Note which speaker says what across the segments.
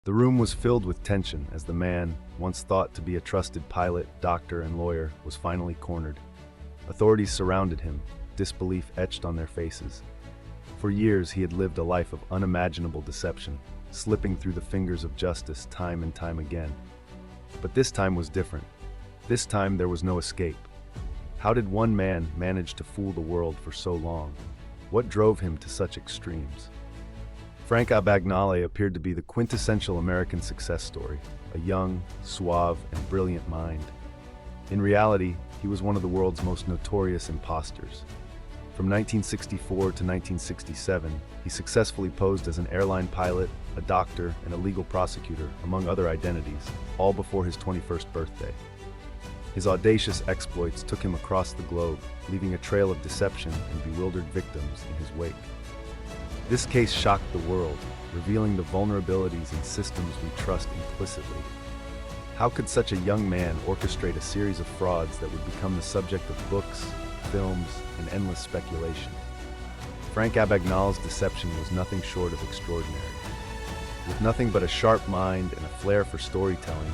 Speaker 1: The room was filled with tension as the man, once thought to be a trusted pilot, doctor, and lawyer, was finally cornered. Authorities surrounded him, disbelief etched on their faces. For years, he had lived a life of unimaginable deception, slipping through the fingers of justice time and time again. But this time was different. This time there was no escape. How did one man manage to fool the world for so long? What drove him to such extremes? Frank Abagnale appeared to be the quintessential American success story, a young, suave, and brilliant mind. In reality, he was one of the world's most notorious imposters. From 1964 to 1967, he successfully posed as an airline pilot, a doctor, and a legal prosecutor, among other identities, all before his 21st birthday. His audacious exploits took him across the globe, leaving a trail of deception and bewildered victims in his wake. This case shocked the world, revealing the vulnerabilities in systems we trust implicitly. How could such a young man orchestrate a series of frauds that would become the subject of books, films, and endless speculation? Frank Abagnale's deception was nothing short of extraordinary. With nothing but a sharp mind and a flair for storytelling,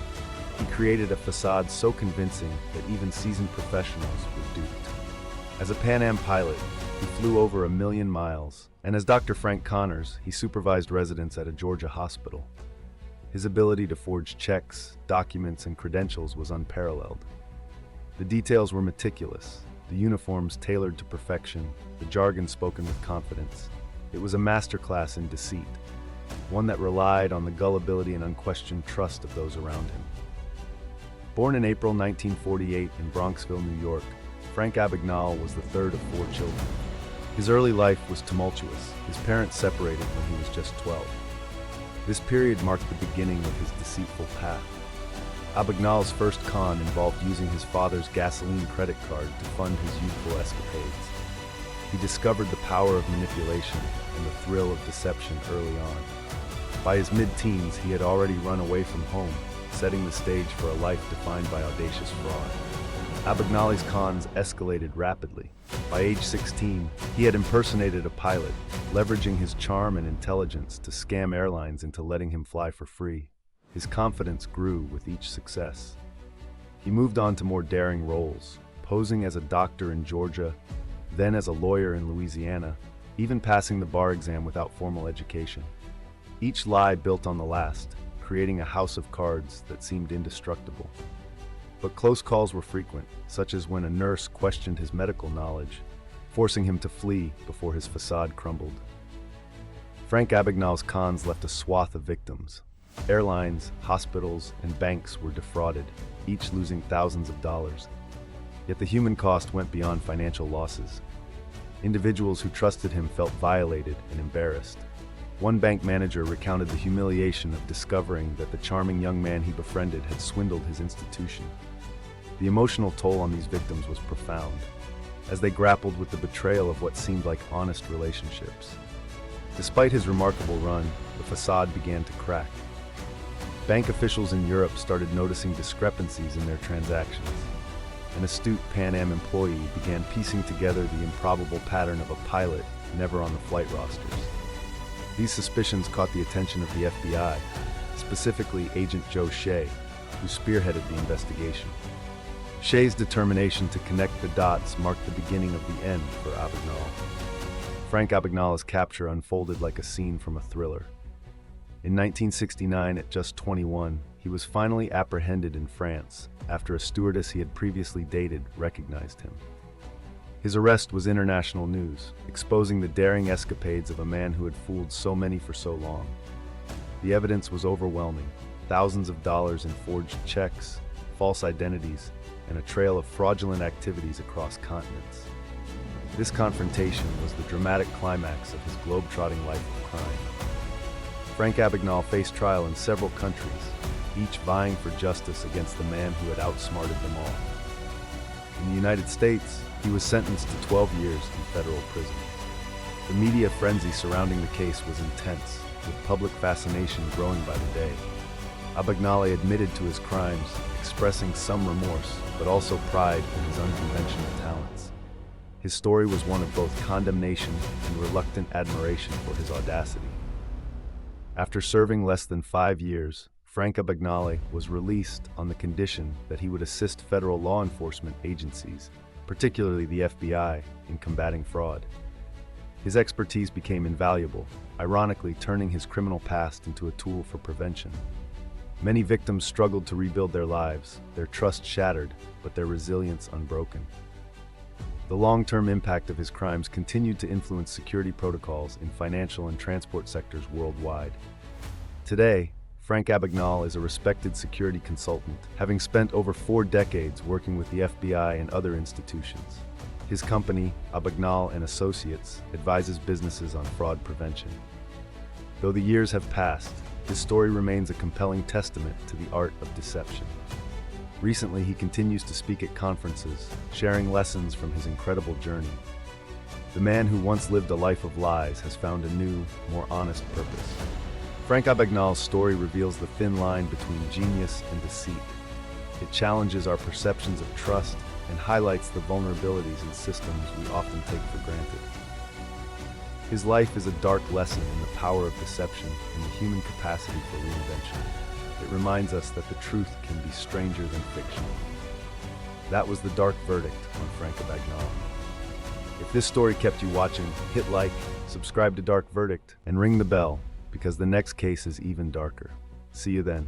Speaker 1: he created a facade so convincing that even seasoned professionals were duped. As a Pan Am pilot, he flew over 1 million miles, and as Dr. Frank Connors, he supervised residents at a Georgia hospital. His ability to forge checks, documents, and credentials was unparalleled. The details were meticulous, the uniforms tailored to perfection, the jargon spoken with confidence. It was a masterclass in deceit, one that relied on the gullibility and unquestioned trust of those around him. Born in April 1948 in Bronxville, New York, Frank Abagnale was the third of 4 children. His early life was tumultuous. His parents separated when he was just 12. This period marked the beginning of his deceitful path. Abagnale's first con involved using his father's gasoline credit card to fund his youthful escapades. He discovered the power of manipulation and the thrill of deception early on. By his mid-teens, he had already run away from home, setting the stage for a life defined by audacious fraud. Abagnale's cons escalated rapidly. By age 16, he had impersonated a pilot, leveraging his charm and intelligence to scam airlines into letting him fly for free. His confidence grew with each success. He moved on to more daring roles, posing as a doctor in Georgia, then as a lawyer in Louisiana, even passing the bar exam without formal education. Each lie built on the last, creating a house of cards that seemed indestructible. But close calls were frequent, such as when a nurse questioned his medical knowledge, forcing him to flee before his facade crumbled. Frank Abagnale's cons left a swath of victims. Airlines, hospitals, and banks were defrauded, each losing thousands of dollars. Yet the human cost went beyond financial losses. Individuals who trusted him felt violated and embarrassed. One bank manager recounted the humiliation of discovering that the charming young man he befriended had swindled his institution. The emotional toll on these victims was profound, as they grappled with the betrayal of what seemed like honest relationships. Despite his remarkable run, the facade began to crack. Bank officials in Europe started noticing discrepancies in their transactions. An astute Pan Am employee began piecing together the improbable pattern of a pilot never on the flight rosters. These suspicions caught the attention of the FBI, specifically Agent Joe Shea, who spearheaded the investigation. Shea's determination to connect the dots marked the beginning of the end for Abagnale. Frank Abagnale's capture unfolded like a scene from a thriller. In 1969, at just 21, he was finally apprehended in France after a stewardess he had previously dated recognized him. His arrest was international news, exposing the daring escapades of a man who had fooled so many for so long. The evidence was overwhelming: thousands of dollars in forged checks, false identities, and a trail of fraudulent activities across continents. This confrontation was the dramatic climax of his globe-trotting life of crime. Frank Abagnale faced trial in several countries, each vying for justice against the man who had outsmarted them all. In the United States, he was sentenced to 12 years in federal prison. The media frenzy surrounding the case was intense, with public fascination growing by the day. Abagnale admitted to his crimes, expressing some remorse, but also pride in his unconventional talents. His story was one of both condemnation and reluctant admiration for his audacity. After serving less than 5 years, Frank Abagnale was released on the condition that he would assist federal law enforcement agencies, particularly the FBI, in combating fraud. His expertise became invaluable, ironically turning his criminal past into a tool for prevention. Many victims struggled to rebuild their lives, their trust shattered, but their resilience unbroken. The long-term impact of his crimes continued to influence security protocols in financial and transport sectors worldwide. Today, Frank Abagnale is a respected security consultant, having spent over 4 decades working with the FBI and other institutions. His company, Abagnale and Associates, advises businesses on fraud prevention. Though the years have passed, his story remains a compelling testament to the art of deception. Recently, he continues to speak at conferences, sharing lessons from his incredible journey. The man who once lived a life of lies has found a new, more honest purpose. Frank Abagnale's story reveals the thin line between genius and deceit. It challenges our perceptions of trust and highlights the vulnerabilities in systems we often take for granted. His life is a dark lesson in the power of deception and the human capacity for reinvention. It reminds us that the truth can be stranger than fiction. That was The Dark Verdict on Frank Abagnale. If this story kept you watching, hit like, subscribe to Dark Verdict, and ring the bell, because the next case is even darker. See you then.